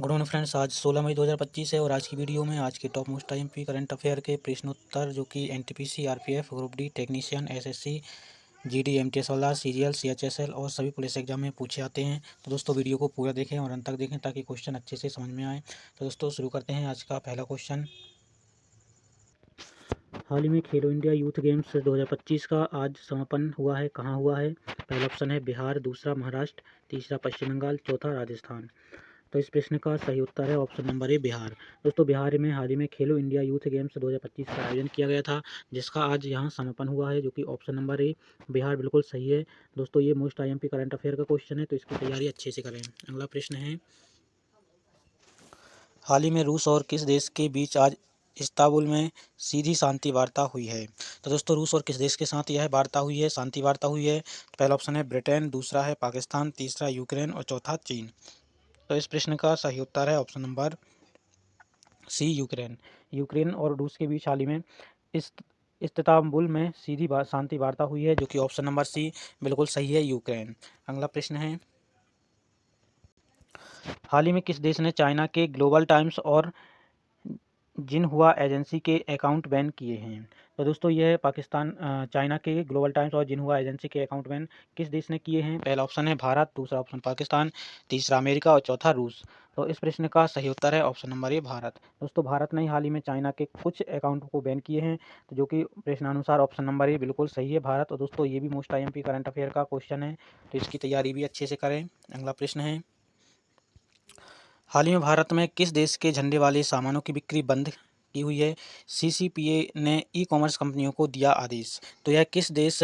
Good morning friends. आज 16 मई 2025 है और आज की वीडियो में आज के top most IMP current affair के प्रश्नोत्तर जो कि NTPC, RPF, group D, technician, SSC, GD, MTS वाला, सीजीएल, सीएचएसएल और सभी पुलिस एग्जाम में पूछे आते हैं। तो दोस्तों वीडियो को पूरा देखें और अंत तक देखें ताकि क्वेश्चन अच्छे से समझ में आए। तो दोस्तों शुरू करते हैं आज का पहला क्वेश्चन। हाल ही में खेलो इंडिया यूथ गेम्स 2025 का आज समापन हुआ है, कहाँ हुआ है? पहला ऑप्शन है बिहार, दूसरा महाराष्ट्र, तीसरा पश्चिम बंगाल, चौथा राजस्थान। तो इस प्रश्न का सही उत्तर है ऑप्शन नंबर ए बिहार। दोस्तों बिहार में हाल ही में खेलो इंडिया यूथ गेम्स 2025 का आयोजन किया गया था, जिसका आज यहाँ समापन हुआ है, जो कि ऑप्शन नंबर ए बिहार बिल्कुल सही है। दोस्तों ये मोस्ट आईएमपी करंट अफेयर का क्वेश्चन है, तो इसकी तैयारी अच्छे से करें। अगला प्रश्न है, हाल ही में रूस और किस देश के बीच आज इस्तांबुल में सीधी शांति वार्ता हुई है? तो दोस्तों रूस और किस देश के साथ यह वार्ता हुई है, शांति वार्ता हुई है? तो पहला ऑप्शन है ब्रिटेन, दूसरा है पाकिस्तान, तीसरा यूक्रेन और चौथा चीन। तो इस प्रश्न का सही उत्तर है option number C Ukraine. Ukraine और रूस के बीच हाल ही में इस इस्तांबुल में सीधी शांति वार्ता हुई है, जो कि ऑप्शन नंबर सी बिल्कुल सही है, यूक्रेन। अगला प्रश्न है, हाल ही में किस देश ने चाइना के ग्लोबल टाइम्स और जिनहुआ एजेंसी के अकाउंट बैन किए हैं? तो दोस्तों यह पाकिस्तान चाइना के ग्लोबल टाइम्स और जिनहुआ एजेंसी के अकाउंट बैन किस देश ने किए हैं? पहला ऑप्शन है भारत, दूसरा ऑप्शन पाकिस्तान, तीसरा अमेरिका और चौथा रूस। तो इस प्रश्न का सही उत्तर है ऑप्शन नंबर ए भारत। दोस्तों भारत ने हाल ही में चाइना के कुछ अकाउंट को बैन किए हैं, तो जो कि प्रश्नानुसार ऑप्शन नंबर ए बिल्कुल सही है, भारत। और दोस्तों ये भी मोस्ट आईएमपी करंट अफेयर का क्वेश्चन है, तो इसकी तैयारी भी अच्छे से करें। अगला प्रश्न है, हाल ही में भारत में किस देश के झंडे वाले सामानों की बिक्री बंद की हुई है? सीसीपीए ने ई कॉमर्स कंपनियों को दिया आदेश। तो यह किस देश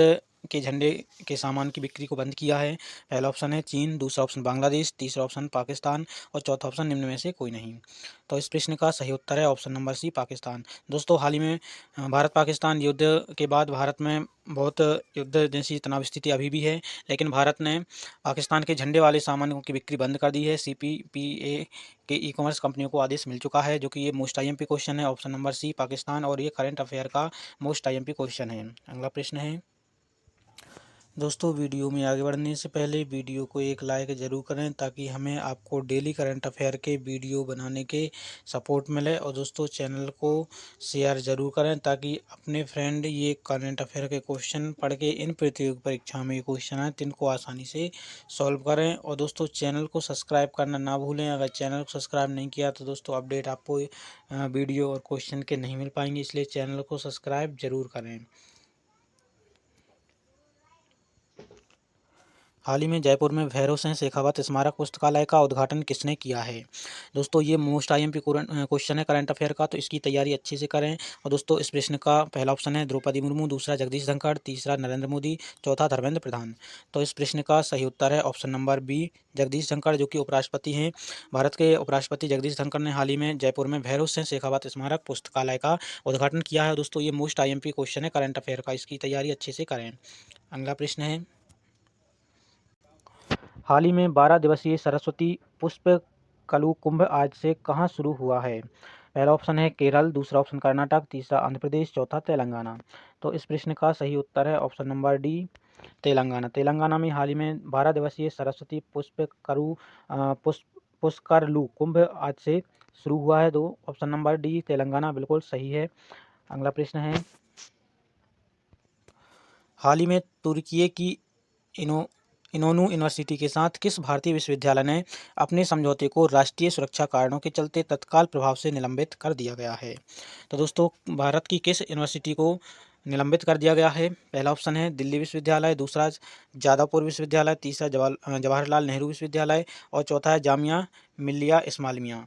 के झंडे के सामान की बिक्री को बंद किया है? पहला ऑप्शन है चीन, दूसरा ऑप्शन बांग्लादेश, तीसरा ऑप्शन पाकिस्तान और चौथा ऑप्शन निम्न में से कोई नहीं। तो इस प्रश्न का सही उत्तर है ऑप्शन नंबर सी पाकिस्तान। दोस्तों हाल ही में भारत पाकिस्तान युद्ध के बाद भारत में बहुत युद्ध जैसी तनाव स्थिति अभी भी है, लेकिन भारत ने पाकिस्तान के झंडे वाले सामानों की बिक्री बंद कर दी है। सीपीपीए के ई कॉमर्स कंपनियों को आदेश मिल चुका है, जो कि ये मोस्ट आईएमपी क्वेश्चन है, ऑप्शन नंबर सी पाकिस्तान, और ये करंट अफेयर का मोस्ट आईएमपी क्वेश्चन है। अगला प्रश्न है, दोस्तों वीडियो में आगे बढ़ने से पहले वीडियो को एक लाइक ज़रूर करें ताकि हमें आपको डेली करंट अफेयर के वीडियो बनाने के सपोर्ट मिले। और दोस्तों चैनल को शेयर ज़रूर करें ताकि अपने फ्रेंड ये करंट अफेयर के क्वेश्चन पढ़ के इन प्रतियोगी परीक्षा में क्वेश्चन आए तो इनको आसानी से सॉल्व करें। और दोस्तों चैनल को सब्सक्राइब करना ना भूलें। अगर चैनल को सब्सक्राइब नहीं किया तो दोस्तों अपडेट आपको वीडियो और क्वेश्चन के नहीं मिल पाएंगे, इसलिए चैनल को सब्सक्राइब ज़रूर करें। हाल ही में जयपुर में भैरव सिंह शेखावत स्मारक पुस्तकालय का उद्घाटन किसने किया है? दोस्तों ये मोस्ट आईएमपी क्वेश्चन है करंट अफेयर का, तो इसकी तैयारी अच्छे से करें। और दोस्तों इस प्रश्न का पहला ऑप्शन है द्रौपदी मुर्मू, दूसरा जगदीश धनखड़, तीसरा नरेंद्र मोदी, चौथा धर्मेंद्र प्रधान। तो इस प्रश्न का सही उत्तर है option number B Jagdeep Dhankhar, जो कि उपराष्ट्रपति हैं। भारत के उपराष्ट्रपति जगदीश धनखड़ ने हाल ही में जयपुर में भैरव सिंह शेखावत स्मारक पुस्तकालय का उद्घाटन किया है। दोस्तों ये मोस्ट आईएमपी क्वेश्चन है करंट अफेयर का, इसकी तैयारी अच्छे से करें। अगला प्रश्न है, हाल ही में 12 दिवसीय सरस्वती पुष्प कलू कुंभ आज से कहाँ शुरू हुआ है? पहला ऑप्शन है केरल, दूसरा ऑप्शन कर्नाटक, तीसरा आंध्र प्रदेश, चौथा तेलंगाना। तो इस प्रश्न का सही उत्तर है option number D Telangana. Telangana में हाल ही में 12 दिवसीय सरस्वती पुष्करलू कुंभ आज से शुरू हुआ है। तो ऑप्शन नंबर डी तेलंगाना बिल्कुल सही है। अगला प्रश्न है, हाल ही में तुर्की की इनोनू यूनिवर्सिटी के साथ किस भारतीय विश्वविद्यालय ने अपने समझौते को राष्ट्रीय सुरक्षा कारणों के चलते तत्काल प्रभाव से निलंबित कर दिया गया है? तो दोस्तों भारत की किस यूनिवर्सिटी को निलंबित कर दिया गया है? पहला ऑप्शन है दिल्ली विश्वविद्यालय, दूसरा जादवपुर विश्वविद्यालय, तीसरा जवाहरलाल नेहरू विश्वविद्यालय और चौथा है जामिया मिल्लिया इस्लामिया।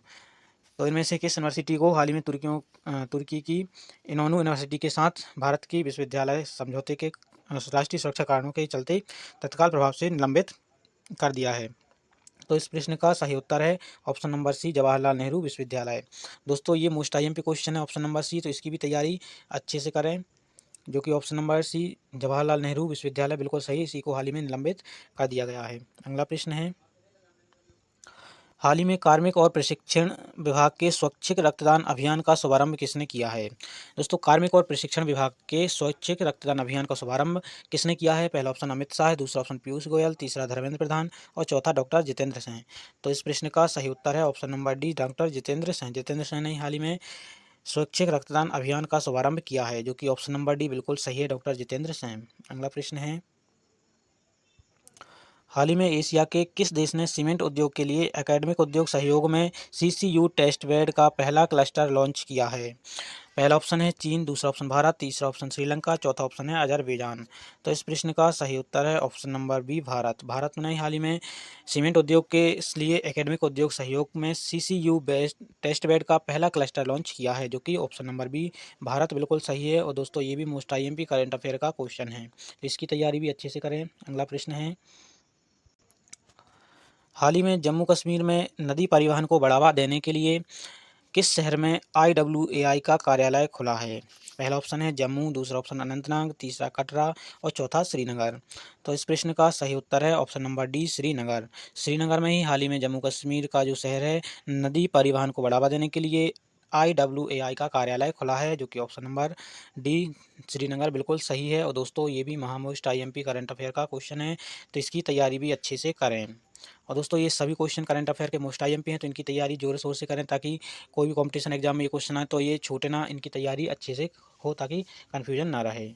तो इनमें से किस यूनिवर्सिटी को हाल ही में तुर्की की इनोनू यूनिवर्सिटी के साथ भारत की विश्वविद्यालय समझौते के राष्ट्रीय सुरक्षा कारणों के चलते तत्काल प्रभाव से निलंबित कर दिया है? तो इस प्रश्न का सही उत्तर है option number C Jawaharlal Nehru विश्वविद्यालय। दोस्तों ये मोस्ट आईएमपी क्वेश्चन है ऑप्शन नंबर सी, तो इसकी भी तैयारी अच्छे से करें, जो कि option number C Jawaharlal Nehru विश्वविद्यालय बिल्कुल सही, इसी को हाल ही में निलंबित कर दिया गया है। अगला प्रश्न है, हाल ही में कार्मिक और प्रशिक्षण विभाग के स्वैच्छिक रक्तदान अभियान का शुभारंभ किसने किया है? दोस्तों, कार्मिक और प्रशिक्षण विभाग के स्वैच्छिक रक्तदान अभियान का शुभारंभ किसने किया है? पहला ऑप्शन अमित शाह है, दूसरा ऑप्शन पीयूष गोयल, तीसरा धर्मेंद्र प्रधान और चौथा डॉक्टर जितेंद्र सिंह। तो इस प्रश्न का सही उत्तर है option number D, doctor Jitendra Singh. Jitendra Singh ने ही हाल ही में स्वैच्छिक रक्तदान अभियान का शुभारंभ किया है, जो कि ऑप्शन नंबर डी बिल्कुल सही है, डॉक्टर जितेंद्र सिंह। अगला प्रश्न है, हाल ही में एशिया के किस देश ने सीमेंट उद्योग के लिए एकेडमिक उद्योग सहयोग में सीसीयू टेस्ट बेड का पहला क्लस्टर लॉन्च किया है? पहला ऑप्शन है चीन, दूसरा ऑप्शन भारत, तीसरा ऑप्शन श्रीलंका, चौथा ऑप्शन है अजरबैजान। तो इस प्रश्न का सही उत्तर है option number B, Bharat. Bharat ने हाल ही में सीमेंट उद्योग के लिए एकेडमिक उद्योग सहयोग में सीसीयू बेस्ड टेस्ट बेड का पहला क्लस्टर लॉन्च किया है, जो कि ऑप्शन नंबर बी, भारत बिल्कुल सही है। और दोस्तों, ये भी मोस्ट आईएमपी करंट अफेयर का क्वेश्चन है, तो इसकी तैयारी भी अच्छे से करें। अगला प्रश्न है, हाल ही में जम्मू कश्मीर में नदी परिवहन को बढ़ावा देने के लिए किस शहर में IWAI का कार्यालय खुला है? पहला ऑप्शन है जम्मू, दूसरा ऑप्शन अनंतनाग, तीसरा कटरा और चौथा श्रीनगर। तो इस प्रश्न का सही उत्तर है option number D, Srinagar. Srinagar में ही हाल ही में जम्मू कश्मीर का जो शहर है, नदी परिवहन को बढ़ावा देने के लिए IWAI का कार्यालय खुला है, जो कि ऑप्शन नंबर डी, श्रीनगर बिल्कुल सही है। और दोस्तों, ये भी महामोस्ट IMP करंट अफेयर का क्वेश्चन है, तो इसकी तैयारी भी अच्छे से करें। और दोस्तों, ये सभी क्वेश्चन करंट अफेयर के मोस्ट IMP हैं, तो इनकी तैयारी जोर शोर से करें, ताकि कोई भी कंपटीशन एग्जाम में ये क्वेश्चन आए तो ये छूटे ना, इनकी तैयारी अच्छे से हो, ताकि कन्फ्यूजन ना रहे।